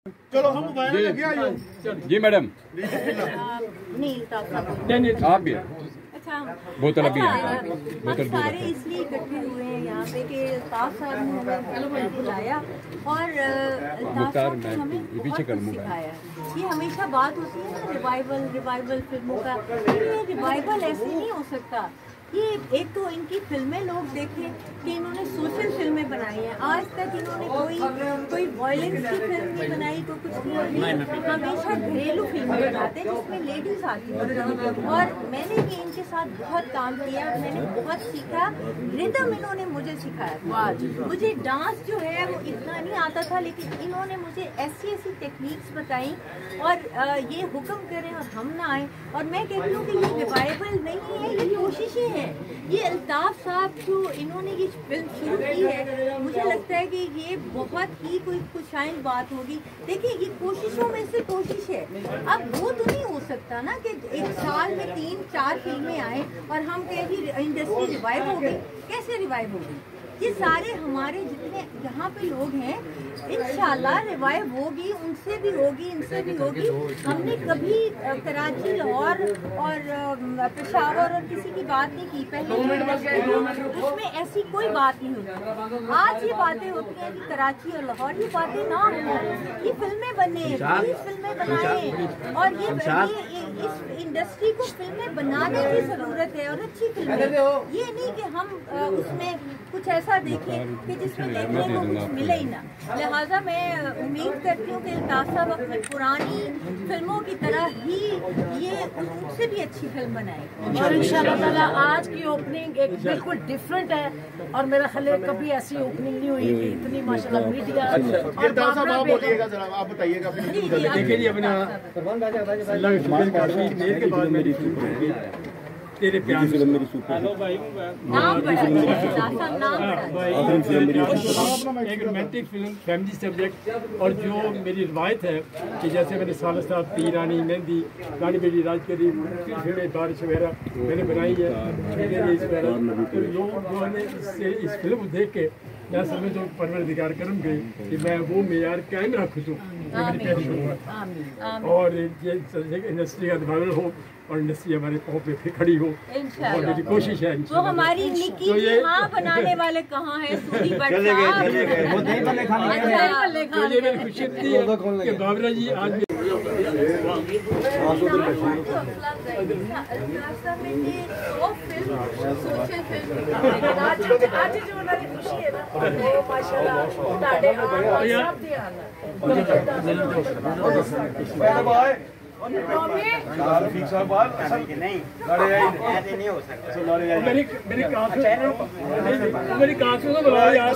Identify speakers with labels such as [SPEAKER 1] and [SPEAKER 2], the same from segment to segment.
[SPEAKER 1] चलो हम मोबाइल लेके आइए।
[SPEAKER 2] जी मैडम।
[SPEAKER 3] नहीं
[SPEAKER 2] आप भी
[SPEAKER 3] अच्छा
[SPEAKER 2] बोतल अभी
[SPEAKER 3] बोतल सारे इसलिए इकट्ठे हुए हैं यहाँ पे कि अल्ताफ साहब ने हमें बुलाया और अल्ताफ साहब ने हमें बहुत कुछ सिखाया। ये हमेशा बात होती है ना रिवाइवल फिल्मों का, ये रिवाइवल ऐसे नहीं हो सकता। ये एक तो इनकी फिल्में लोग देखें कि इन्होंने सोशल फिल्में बनाई हैं। आज तक इन्होंने कोई वायलेंस की फिल्म नहीं बनाई, कोई कुछ नहीं, हमेशा घरेलू फिल्में बनाते हैं जिसमें लेडीज आती हैं। और मैंने भी इनके साथ बहुत काम किया, मैंने बहुत सीखा। रिदम इन्होंने मुझे सिखाया। मुझे डांस जो है वो इतना नहीं आता था, लेकिन इन्होंने मुझे ऐसी टेक्निक्स बताई और ये हुक्म करें और हम ना आए। और मैं कहती हूँ कि ये रिवाइवल नहीं है, ये कोशिशें हैं। ये अल्ताफ साहब जो इन्होंने ये फिल्म शुरू की है, मुझे लगता है कि ये बहुत ही कोई खुशाइन बात होगी। देखिए ये कोशिशों में से कोशिश है। अब वो तो नहीं हो सकता ना कि एक साल में 3-4 फिल्में आए और हम कहें कि इंडस्ट्री रिवाइव हो गई। कैसे रिवाइव हो गई? ये सारे हमारे जितने यहाँ पे लोग हैं इंशाल्लाह रिवाइव होगी, उनसे भी होगी, इनसे भी होगी। हमने कभी कराची, लाहौर और पेशावर और किसी की बात नहीं की पहले, उसमें ऐसी कोई बात नहीं होती। आज ये बातें होती हैं कि कराची और लाहौर, ये बातें ना हो, ये फिल्में बने, फिल्में बनाए। और ये इस इंडस्ट्री को फिल्में बनाने की जरूरत है और अच्छी फिल्में। ये नहीं कि हम उसमें कुछ ऐसा देखें कि जिसमें देखने को कुछ मिले ही ना। लिहाजा मैं उम्मीद करती हूँ कि अल्ताफ साहब अपनी पुरानी फिल्मों की तरह ही ये उनसे भी अच्छी फिल्म बनाएगी
[SPEAKER 4] और इंशाल्लाह ताला आज की ओपनिंग एक बिल्कुल डिफरेंट है। और मेरा ख्याल है कभी ऐसी ओपनिंग नहीं हुई कि इतनी माशाल्लाह मीडिया।
[SPEAKER 1] आप बोलिएगा जरा, आप बताइएगा
[SPEAKER 2] तेरे प्यार से मेरी सुपर
[SPEAKER 3] एक
[SPEAKER 5] रोमांटिक फिल्म फैमिली सब्जेक्ट। और जो मेरी रवायत है कि जैसे मैंने साल साहब पी रानी मेहंदी रानी बेटी राज करी फिल्में बारिश वगैरह मैंने बनाई है, तो लोगों ने इस फिल्म को देख के मैं समझ तो परवरदिगार करम गई कि मैं वो मेयार कायम रखूँ जो मेरी पहली फिल्म था। और ये इंडस्ट्री का रिवाइवल हो और इंडस्ट्री हमारे पाँव पे फिर खड़ी हो और मेरी कोशिश है।
[SPEAKER 3] तो हमारी निकी हाँ बनाने वाले कहाँ हैं? सूरी भट्ट साहब।
[SPEAKER 5] तो ये मेरी खुशी थी कि बाबरा जी आज मेरी कांसों को बुलाओ यार,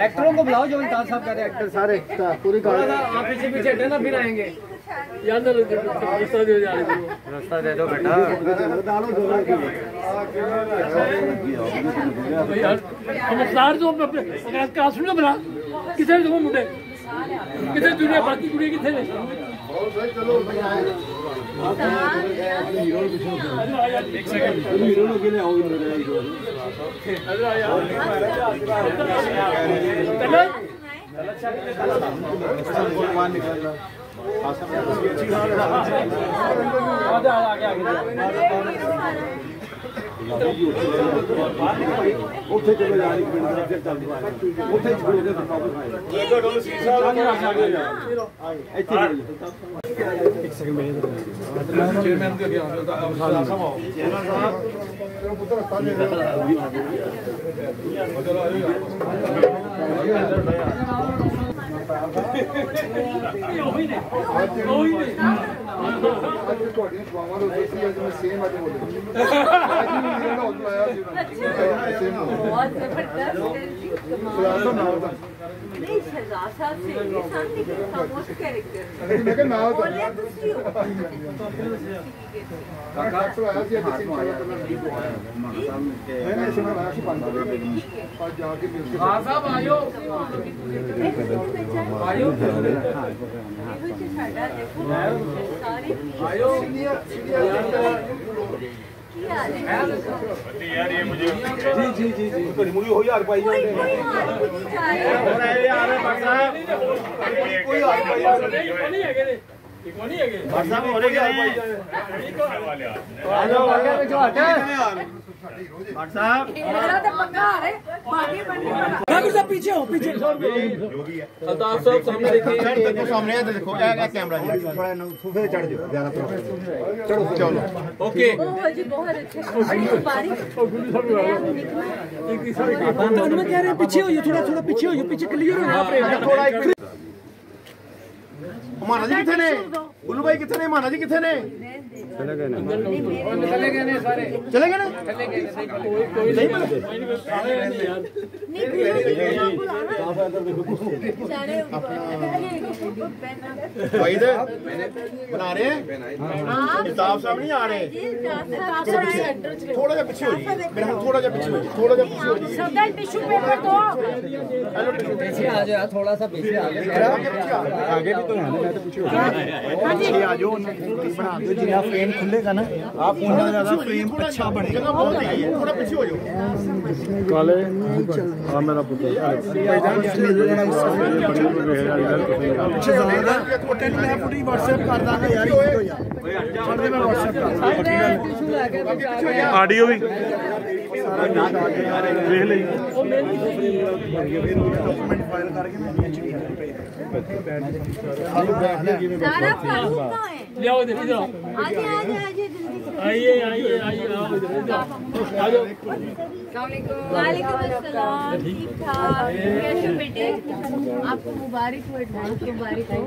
[SPEAKER 6] एक्टरों को बुलाओ जो अल्ताफ साहब कह रहे हैं, एक्टर सारे पूरी
[SPEAKER 4] आप पीछे पीछे हटे ना, फिर आएंगे।
[SPEAKER 6] रास्ता दे दो बेटा।
[SPEAKER 5] बना किसे मुंडे किसे दुनिया बाकी कुड़ी किथे ने एक सेकंड हीरो के लिए आओ ਉੱਥੇ ਚਲੋ ਯਾਰ ਇੱਕ ਮਿੰਟ ਫਿਰ ਚੱਲਦੇ ਉੱਥੇ ਛੋੜ ਕੇ ਇੱਥੇ ਇੱਕ ਸੈਕਿੰਡ ਮੇਰੇ ਚੇਅਰਮੈਨ ਦੇ ਅੱਗੇ ਆਉਂਦਾ ਪੁੱਤਰ ਤਾਲੇ ਤੁਹਾਡੀਆਂ ਸਵਾਵਾਂ ਤੋਂ ਦੇਸੀ ਅੱਜ ਮੈਂ ਸੇਮ ਅੱਜ ਬੋਲਿਆ
[SPEAKER 3] बहुत जबरदस्त। नहीं शहजाद साहब से इंसान लेकिन खामोश कैरेक्टर बोलिए दूसरी हो। क्या हाल है?
[SPEAKER 1] यार ये मुझे जी मुझे हो यार भाई
[SPEAKER 3] कोई हाल नहीं चाह रहा।
[SPEAKER 1] यार कोई हाल भाई
[SPEAKER 5] नहीं है के कौन है के
[SPEAKER 1] साहब हो रहे क्या
[SPEAKER 6] आ जाओ आगे जो हटे
[SPEAKER 1] भट्ट साहब
[SPEAKER 4] मेरा तो पक्का है बाकी बनने का पीछे हो पीछे
[SPEAKER 6] अल्ताफ साहब सामने देखिए
[SPEAKER 1] सर देखो सामने है देखो ये कैमरा जी थोड़ा सोफे पे चढ़ जाओ ज्यादा चढ़ो चलो ओके
[SPEAKER 3] ओह जी बहुत अच्छे बारिश
[SPEAKER 4] मैं कह रहे पीछे हो थोड़ा पीछे हो पीछे क्लियर हो यहाँ
[SPEAKER 1] थोड़ा माना जी कितने ने गुल्लू भाई कितने ने माना जी कितने ने चले गए ना सारे चले गए ना भाई बना रहे हैं किताब साहब नहीं आ रहे थोड़ा सा पीछे हो जाइए मेरा थोड़ा सा पीछे हो जाइए थोड़ा सा पीछे हो जाइए
[SPEAKER 4] टिश्यू पेपर दो
[SPEAKER 6] पीछे आ जाओ थोड़ा सा पीछे
[SPEAKER 1] आगे भी तो मैं तो पीछे आ जाओ बना दो जितना फ्रेम खुलेगा ना आप उतना ज्यादा फ्रेम अच्छा बनेगा थोड़ा पीछे हो जाओ
[SPEAKER 2] काले हाँ मेरा पुत्र
[SPEAKER 1] मैं पूरी व्हाट्सएप कर दांगा यार मैं व्हाट्सएप
[SPEAKER 2] ऑडियो भी देख ली
[SPEAKER 1] डॉक्यूमेंट फाइल करके
[SPEAKER 3] सारा फारूक कहाँ है?
[SPEAKER 5] ले आओ इधर
[SPEAKER 3] आइए आइए आइए जल्दी से।
[SPEAKER 5] आइए आओ इधर आ जाओ
[SPEAKER 3] वालेकुम अस्सलाम ठीक ठाक कैसे बेटे आपको मुबारक हो एडवांस मुबारक हो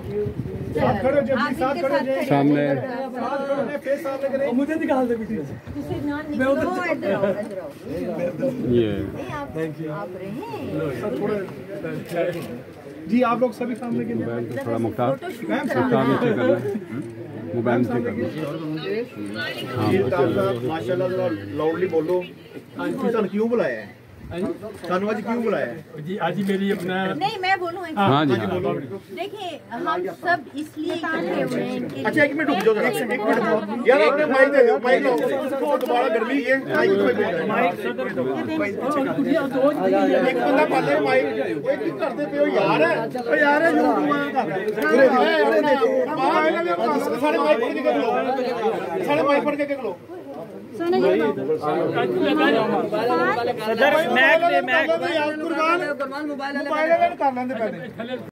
[SPEAKER 2] सामने
[SPEAKER 5] मुझे निकाल दे पीछे
[SPEAKER 3] इधर आओ
[SPEAKER 2] ये
[SPEAKER 3] नहीं आप रहे
[SPEAKER 1] जी आप लोग सभी सामने के
[SPEAKER 2] मोबाइल को थोड़ा मुख्तार
[SPEAKER 3] फोटो
[SPEAKER 2] नीचे करना मोबाइल नीचे करना हाँ
[SPEAKER 1] माशाल्लाह लाउडली बोलो तुम क्यों बुलाया है सानू आज क्यों बुलाया है
[SPEAKER 5] जी आज ही मेरी अपना
[SPEAKER 3] नहीं मैं बोलूँ
[SPEAKER 2] हाँ जी हाँ
[SPEAKER 3] देखिए हम सब इसलिए इकट्ठे हुए हैं इनके
[SPEAKER 1] अच्छा एक मिनट रुक जाओ जरा एक मिनट यार आपने माइक दे दो माइक लो दोबारा गर्मी है माइक एक बंदा पाले माइक एक करते पे यार ओ यार है सारे माइक पर के लो सारे माइक पर के लो सदर मैक यार कुर्बान मोबाइल कर लेंदे पहले